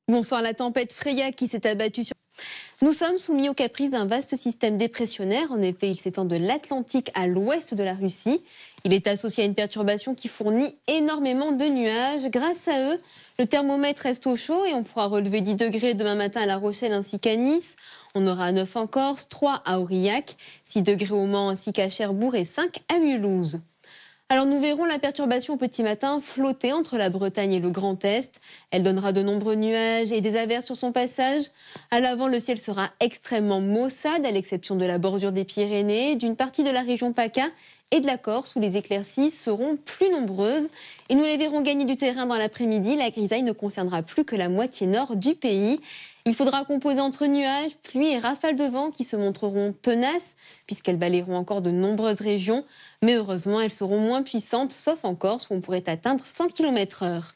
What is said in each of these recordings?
Bonsoir, la tempête Freya qui s'est abattue sur... Nous sommes soumis aux caprices d'un vaste système dépressionnaire. En effet, il s'étend de l'Atlantique à l'ouest de la Russie. Il est associé à une perturbation qui fournit énormément de nuages. Grâce à eux, le thermomètre reste au chaud et on pourra relever 10 degrés demain matin à La Rochelle ainsi qu'à Nice. On aura 9 en Corse, 3 à Aurillac, 6 degrés au Mans ainsi qu'à Cherbourg et 5 à Mulhouse. Alors nous verrons la perturbation au petit matin flotter entre la Bretagne et le Grand Est. Elle donnera de nombreux nuages et des averses sur son passage. À l'avant, le ciel sera extrêmement maussade, à l'exception de la bordure des Pyrénées, d'une partie de la région PACA et de la Corse, où les éclaircies seront plus nombreuses. Et nous les verrons gagner du terrain dans l'après-midi. La grisaille ne concernera plus que la moitié nord du pays. Il faudra composer entre nuages, pluie et rafales de vent qui se montreront tenaces, puisqu'elles balayeront encore de nombreuses régions. Mais heureusement, elles seront moins puissantes, sauf en Corse, où on pourrait atteindre 100 km/h.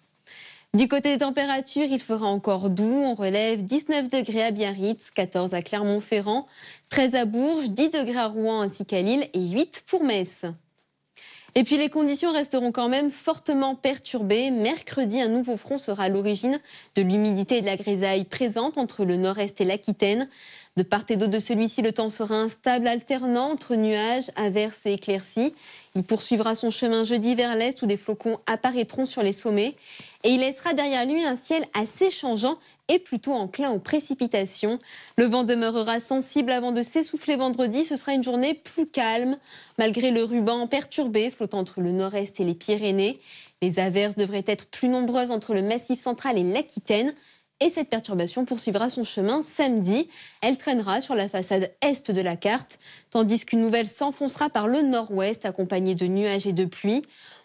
Du côté des températures, il fera encore doux. On relève 19 degrés à Biarritz, 14 à Clermont-Ferrand, 13 à Bourges, 10 degrés à Rouen ainsi qu'à Lille et 8 pour Metz. Et puis les conditions resteront quand même fortement perturbées. Mercredi, un nouveau front sera à l'origine de l'humidité et de la grisaille présente entre le nord-est et l'Aquitaine. De part et d'autre de celui-ci, le temps sera instable, alternant entre nuages, averses et éclaircies. Il poursuivra son chemin jeudi vers l'est où des flocons apparaîtront sur les sommets. Et il laissera derrière lui un ciel assez changeant et plutôt enclin aux précipitations. Le vent demeurera sensible avant de s'essouffler vendredi. Ce sera une journée plus calme, malgré le ruban perturbé flottant entre le nord-est et les Pyrénées. Les averses devraient être plus nombreuses entre le Massif central et l'Aquitaine. Et cette perturbation poursuivra son chemin samedi. Elle traînera sur la façade est de la carte, tandis qu'une nouvelle s'enfoncera par le nord-ouest, accompagnée de nuages et de pluie.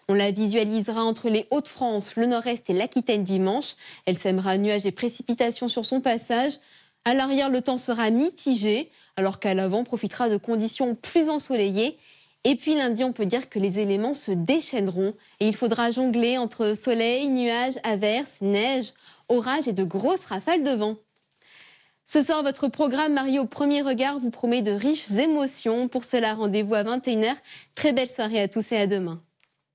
On la visualisera entre les Hauts-de-France, le nord-est et l'Aquitaine dimanche. Elle sèmera nuages et précipitations sur son passage. À l'arrière, le temps sera mitigé, alors qu'à l'avant, on profitera de conditions plus ensoleillées. Et puis lundi, on peut dire que les éléments se déchaîneront et il faudra jongler entre soleil, nuages, averses, neige, orages et de grosses rafales de vent. Ce soir, votre programme marié au premier regard vous promet de riches émotions. Pour cela, rendez-vous à 21 h. Très belle soirée à tous et à demain.